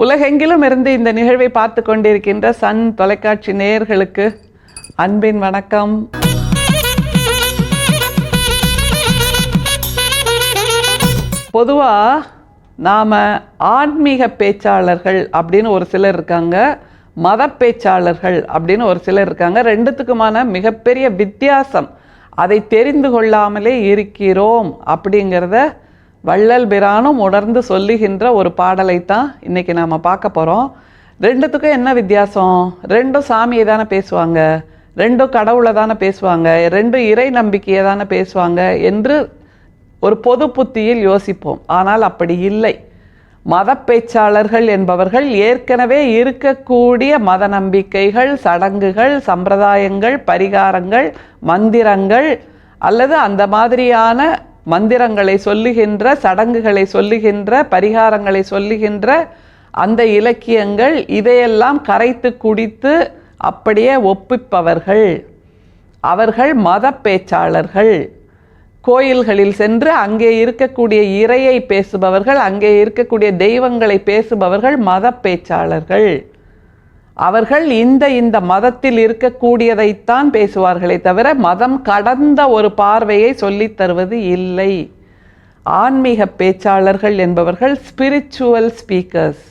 உலகெங்கிலும் இருந்து இந்த நிகழ்வை பார்த்து கொண்டிருக்கின்ற சன் தொலைக்காட்சி நேயர்களுக்கு அன்பின் வணக்கம். பொதுவாக நாம் ஆன்மீக பேச்சாளர்கள் அப்படின்னு ஒரு சிலர் இருக்காங்க, மத பேச்சாளர்கள் அப்படின்னு ஒரு சிலர் இருக்காங்க. ரெண்டுத்துக்குமான மிகப்பெரிய வித்தியாசம் அதை தெரிந்து கொள்ளாமலே இருக்கிறோம் அப்படிங்கிறத வள்ளல் பிரானும் உணர்ந்து சொல்லுகின்ற ஒரு பாடலை தான் இன்றைக்கி நாம் பார்க்க போகிறோம். ரெண்டுத்துக்கும் என்ன வித்தியாசம்? ரெண்டும் சாமியை தானே பேசுவாங்க, ரெண்டும் கடவுளை தானே பேசுவாங்க, ரெண்டும் இறை நம்பிக்கையை தானே பேசுவாங்க என்று ஒரு பொது புத்தியில் யோசிப்போம். ஆனால் அப்படி இல்லை. மத பேச்சாளர்கள் என்பவர்கள் ஏற்கனவே இருக்கக்கூடிய மத நம்பிக்கைகள், சடங்குகள், சம்பிரதாயங்கள், பரிகாரங்கள், மந்திரங்கள் அல்லது அந்த மாதிரியான மந்திரங்களை சொல்லுகின்ற, சடங்குகளை சொல்லுகின்ற, பரிகாரங்களை சொல்லுகின்ற அந்த இலக்கியங்கள் இதையெல்லாம் கரைத்து குடித்து அப்படியே ஒப்பிப்பவர்கள். அவர்கள் மத பேச்சாளர்கள். கோயில்களில் சென்று அங்கே இருக்கக்கூடிய இறையை பேசுபவர்கள், அங்கே இருக்கக்கூடிய தெய்வங்களை பேசுபவர்கள் மத பேச்சாளர்கள். அவர்கள் இந்த மதத்தில் இருக்கக்கூடியதைத்தான் பேசுவார்களே தவிர மதம் கடந்த ஒரு பார்வையை சொல்லித் தருவது இல்லை. ஆன்மீக பேச்சாளர்கள் என்பவர்கள் ஸ்பிரிச்சுவல் ஸ்பீக்கர்ஸ்,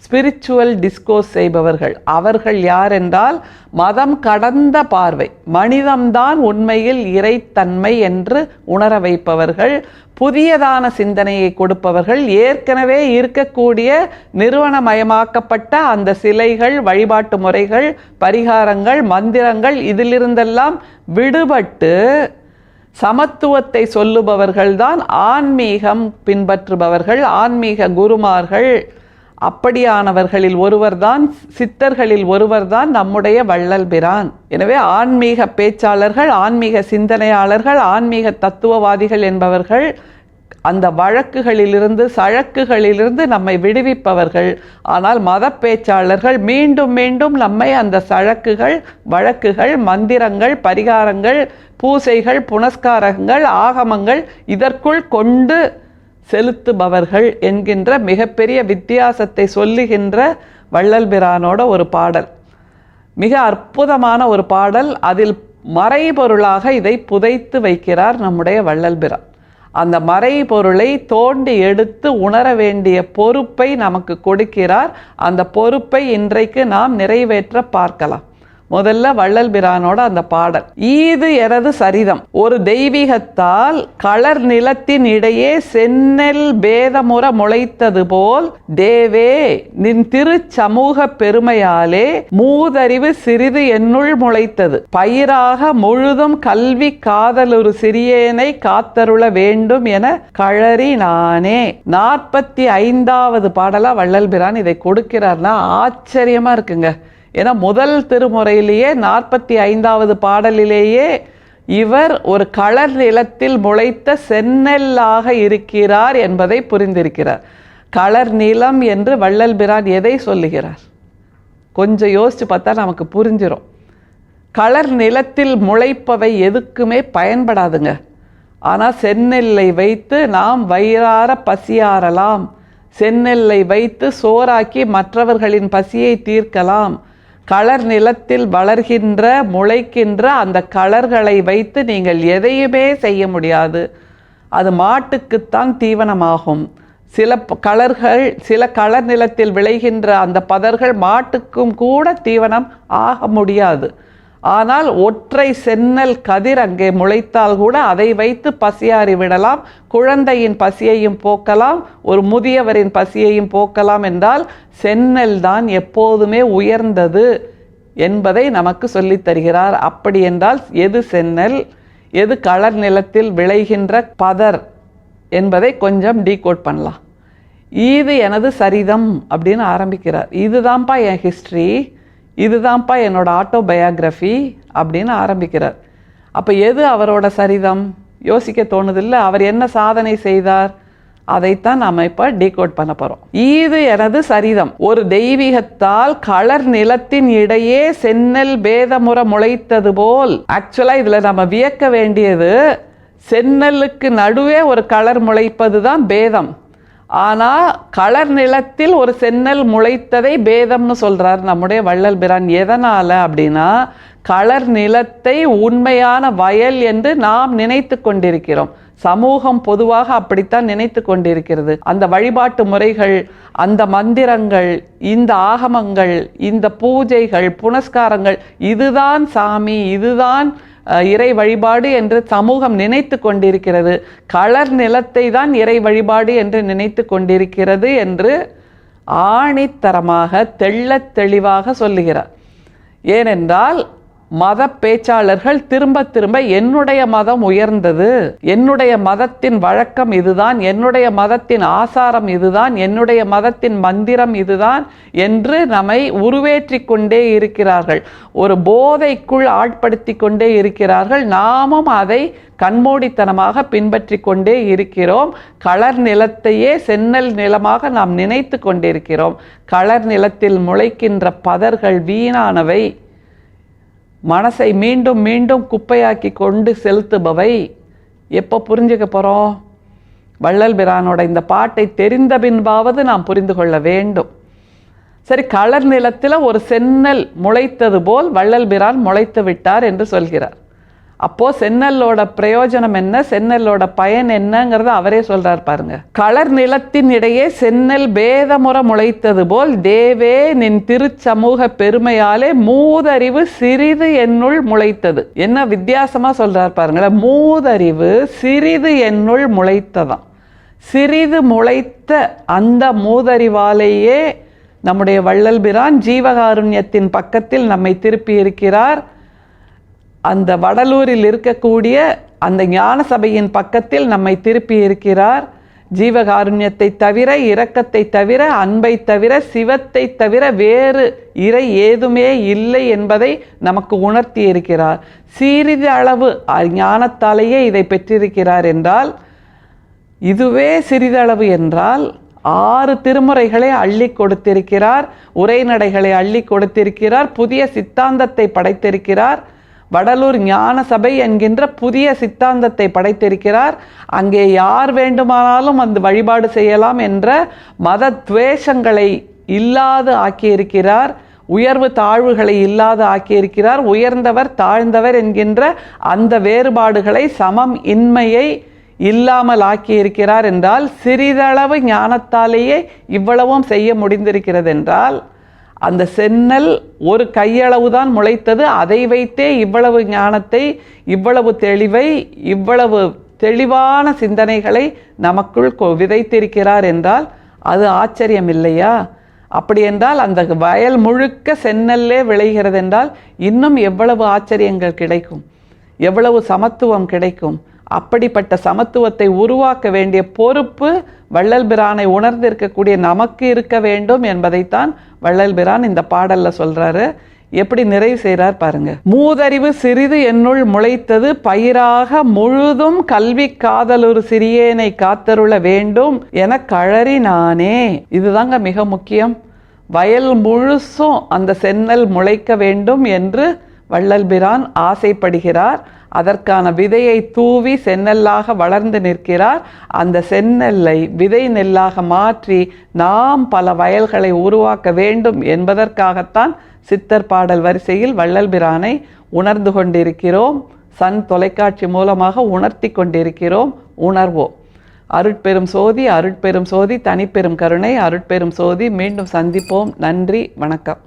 ஸ்பிரிச்சுவல் டிஸ்கோர்ஸ் செய்பவர்கள். அவர்கள் யார் என்றால் மதம் கடந்த பார்வை, மனிதம்தான் உண்மையில் இறைத்தன்மை என்று உணர வைப்பவர்கள், புதியதான சிந்தனையை கொடுப்பவர்கள். ஏற்கனவே இருக்கக்கூடிய நிறுவனமயமாக்கப்பட்ட அந்த சிலைகள், வழிபாட்டு முறைகள், பரிகாரங்கள், மந்திரங்கள் இதிலிருந்தெல்லாம் விடுபட்டு சமத்துவத்தை சொல்லுபவர்கள்தான் ஆன்மீகம் பின்பற்றுபவர்கள், ஆன்மீக குருமார்கள். அப்படியானவர்களில் ஒருவர்தான், சித்தர்களில் ஒருவர்தான் நம்முடைய வள்ளல் பிரான். எனவே ஆன்மீக பேச்சாளர்கள், ஆன்மீக சிந்தனையாளர்கள், ஆன்மீக தத்துவவாதிகள் என்பவர்கள் அந்த வழக்குகளிலிருந்து, சழக்குகளிலிருந்து நம்மை விடுவிப்பவர்கள். ஆனால் மத பேச்சாளர்கள் மீண்டும் மீண்டும் நம்மை அந்த சழக்குகள், வழக்குகள், மந்திரங்கள், பரிகாரங்கள், பூசைகள், புனஸ்காரங்கள், ஆகமங்கள் இதற்குள் கொண்டு செலுத்துபவர்கள் என்கின்ற மிகப்பெரிய வித்தியாசத்தை சொல்லுகின்ற வள்ளல் பிரானோட ஒரு பாடல், மிக அற்புதமான ஒரு பாடல். அதில் மறைபொருளாக இதை புதைத்து வைக்கிறார் நம்முடைய வள்ளல் பிரான். அந்த மறைபொருளை தோண்டி எடுத்து உணர வேண்டிய பொறுப்பை நமக்கு கொடுக்கிறார். அந்த பொறுப்பை இன்றைக்கு நாம் நிறைவேற்ற பார்க்கலாம். முதல்ல வள்ளல் பிரானோட அந்த பாடல். ஈது எனது சரிதம், ஒரு தெய்வீகத்தால் களர் நிலத்தின் இடையே செந்நெல் பேதமுற முளைத்தது போல் தேவே நின் திருச்சமூக பெருமையாலே மூதறிவு சிறிது என்னுள் முளைத்தது, பயிராக முழுதும் கல்வி காதலொரு சிறியேனை காத்தருள வேண்டும் என கழறி நானே. 45வது பாடலா வள்ளல் பிரான் இதை கொடுக்கிறார்னா ஆச்சரியமா இருக்குங்க. ஏன்னா முதல் திருமுறையிலேயே 45வது பாடலிலேயே இவர் ஒரு களர் நிலத்தில் முளைத்த செந்நெல்லாக இருக்கிறார் என்பதை புரிந்திருக்கிறார். களர் நிலம் என்று வள்ளல் பிரான் எதை சொல்லுகிறார்? கொஞ்சம் யோசிச்சு பார்த்தா நமக்கு புரிஞ்சிடும். களர் நிலத்தில் முளைப்பவை எதுக்குமே பயன்படாதுங்க. ஆனால் செந்நெல்லை வைத்து நாம் வயிறார பசியாறலாம், செந்நெல்லை வைத்து சோறாக்கி மற்றவர்களின் பசியை தீர்க்கலாம். களர் நிலத்தில் வளர்கின்ற, முளைக்கின்ற அந்த களர்களை வைத்து நீங்கள் எதையுமே செய்ய முடியாது. அது மாட்டுக்குத்தான் தீவனமாகும். சில களர் நிலத்தில் விளைகின்ற அந்த பதர்கள் மாட்டுக்கும் கூட தீவனம் ஆக முடியாது. ஆனால் ஒற்றை செந்நெல் கதிர் அங்கே முளைத்தால் கூட அதை வைத்து பசியாறி விடலாம், குழந்தையின் பசியையும் போக்கலாம், ஒரு முதியவரின் பசியையும் போக்கலாம். என்றால் செந்நெல் தான் எப்போதுமே உயர்ந்தது என்பதை நமக்கு சொல்லித் தருகிறார். அப்படி என்றால் எது செந்நெல், எது களர் நிலத்தில் விளைகின்ற பதர் என்பதை கொஞ்சம் டீகோட் பண்ணலாம். இது எனது சரிதம் அப்படின்னு ஆரம்பிக்கிறார். இதுதான்ப்பா என் ஹிஸ்ட்ரி, இதுதான்ப்பா என்னோட ஆட்டோபயோகிராஃபி அப்படின்னு ஆரம்பிக்கிறார். அப்போ எது அவரோட சரிதம்? யோசிக்க தோணுதில்லை. அவர் என்ன சாதனை செய்தார்? அதைத்தான் நாம் இப்போ டீகோட் பண்ண போகிறோம். இது எனது சரிதம், ஒரு தெய்வீகத்தால் களர் நிலத்தின் இடையே செந்நெல் பேதமுற முளைத்தது போல். ஆக்சுவலாக இதில் நம்ம வியக்க வேண்டியது, செந்நெல்லுக்கு நடுவே ஒரு களர் முளைப்பது தான் பேதம். ஆனால் களர் நிலத்தில் ஒரு சென்னல் முளைத்ததை பேதம்னு சொல்கிறார் நம்முடைய வள்ளல் பிரான். எதனால் அப்படின்னா, களர் நிலத்தை உண்மையான வயல் என்று நாம் நினைத்து கொண்டிருக்கிறோம். சமூகம் பொதுவாக அப்படித்தான் நினைத்து கொண்டிருக்கிறது. அந்த வழிபாட்டு முறைகள், அந்த மந்திரங்கள், இந்த ஆகமங்கள், இந்த பூஜைகள், புனஸ்காரங்கள், இதுதான் சாமி, இதுதான் இறை வழிபாடு என்று சமூகம் நினைத்து கொண்டிருக்கிறது. களர் நிலத்தை தான் இறை வழிபாடு என்று நினைத்து கொண்டிருக்கிறது என்று ஆணித்தரமாக தெள்ளத் தெளிவாக சொல்லுகிறார். ஏனென்றால் மத பேச்சாளர்கள் திரும்ப திரும்ப என்னுடைய மதம் உயர்ந்தது, என்னுடைய மதத்தின் வழக்கம் இதுதான், என்னுடைய மதத்தின் ஆசாரம் இதுதான், என்னுடைய மதத்தின் மந்திரம் இதுதான் என்று நம்மை உருவேற்றி கொண்டே இருக்கிறார்கள். ஒரு போதைக்குள் ஆட்படுத்தி கொண்டே இருக்கிறார்கள். நாமும் அதை கண்மூடித்தனமாக பின்பற்றி கொண்டே இருக்கிறோம். களர் நிலத்தையே சென்னல் நிலமாக நாம் நினைத்து கொண்டிருக்கிறோம். களர் நிலத்தில் முளைக்கின்ற பதர்கள் வீணானவை, மனசை மீண்டும் மீண்டும் குப்பையாக்கி கொண்டு செலுத்துபவை. எப்போ புரிஞ்சுக்க போகிறோம்? வள்ளல் பிரானோட இந்த பாட்டை தெரிந்த பின்பாவது நாம் புரிந்து கொள்ள வேண்டும். சரி, களர் நிலத்தில் ஒரு சென்னல் முளைத்தது போல் வள்ளல் பிரான் முளைத்து விட்டார் என்று சொல்கிறார். அப்போது சென்னலோட பிரயோஜனம் என்ன, சென்னலோட பயன் என்னங்கிறத அவரே சொல்கிறார் பாருங்க. களர் நிலத்தின் இடையே சென்னல் பேதமுற முளைத்தது போல் தேவே நின் திருச்சமூக பெருமையாலே மூதறிவு சிறிது என்னுள் முளைத்தது. என்ன வித்தியாசமாக சொல்கிறார் பாருங்களேன். மூதறிவு சிறிது என்னுள் முளைத்ததாம். சிறிது முளைத்த அந்த மூதறிவாலேயே நம்முடைய வள்ளல் பிரான் ஜீவகாருண்யத்தின் பக்கத்தில் நம்மை திருப்பி இருக்கிறார். அந்த வடலூரில் இருக்கக்கூடிய அந்த ஞான சபையின் பக்கத்தில் நம்மை திருப்பி இருக்கிறார். ஜீவகாருண்யத்தை தவிர, இரக்கத்தை தவிர, அன்பை தவிர, சிவத்தை தவிர வேறு இறை ஏதுமே இல்லை என்பதை நமக்கு உணர்த்தி இருக்கிறார். சிறிது அளவு ஞானத்தாலேயே இதை பெற்றிருக்கிறார் என்றால், இதுவே சிறிதளவு என்றால் 6 திருமுறைகளை அள்ளி கொடுத்திருக்கிறார், உரைநடைகளை அள்ளி கொடுத்திருக்கிறார், புதிய சித்தாந்தத்தை படைத்திருக்கிறார். வடலூர் ஞான சபை என்கின்ற புதிய சித்தாந்தத்தை படைத்திருக்கிறார். அங்கே யார் வேண்டுமானாலும் அந்த வழிபாடு செய்யலாம் என்ற மத துவேஷங்களை இல்லாது ஆக்கியிருக்கிறார். உயர்வு தாழ்வுகளை இல்லாது ஆக்கியிருக்கிறார். உயர்ந்தவர் தாழ்ந்தவர் என்கின்ற அந்த வேறுபாடுகளை, சமம் இன்மையை இல்லாமல் ஆக்கியிருக்கிறார் என்றால், சிறிதளவு ஞானத்தாலேயே இவ்வளவும் செய்ய முடிந்திருக்கிறது என்றால், அந்த சென்னல் ஒரு கையளவுதான் முளைத்தது. அதை வைத்தே இவ்வளவு ஞானத்தை, இவ்வளவு தெளிவை, இவ்வளவு தெளிவான சிந்தனைகளை நமக்குள் விதைத்திருக்கிறார் என்றால் அது ஆச்சரியம் இல்லையா? அப்படி என்றால் அந்த வயல் முழுக்க சென்னல்லே விளைகிறது என்றால் இன்னும் எவ்வளவு ஆச்சரியங்கள் கிடைக்கும், எவ்வளவு சமத்துவம் கிடைக்கும். அப்படிப்பட்ட சமத்துவத்தை உருவாக்க வேண்டிய பொறுப்பு வள்ளல் பிரானை உணர்ந்திருக்கக்கூடிய நமக்கு இருக்க வேண்டும் என்பதைத்தான் வள்ளல் பிரான் இந்த பாடல்ல சொல்றாரு. எப்படி நிறைவு செய்கிறார் பாருங்க. மூதறிவு சிறிது என்னுள் முளைத்தது, பயிராக முழுதும் கல்வி காதலொரு சிறியேனை காத்தருள வேண்டும் என கழறி நானே. இதுதாங்க மிக முக்கியம். வயல் முழுசும் அந்த சென்னல் முளைக்க வேண்டும் என்று வள்ளல் பிரான் ஆசைப்படுகிறார். அதற்கான விதையை தூவி செந்நெல்லாக வளர்ந்து நிற்கிறார். அந்த செந்நெல்லை விதை நெல்லாக மாற்றி நாம் பல வயல்களை உருவாக்க வேண்டும் என்பதற்காகத்தான் சித்தர் பாடல் வரிசையில் வள்ளல் பிரானை உணர்ந்து கொண்டிருக்கிறோம். சன் தொலைக்காட்சி மூலமாக உணர்த்தி கொண்டிருக்கிறோம். உணர்வோம். அருட்பெரும் சோதி, அருட்பெரும் சோதி, தனிப்பெரும் கருணை, அருட்பெரும் சோதி. மீண்டும் சந்திப்போம். நன்றி, வணக்கம்.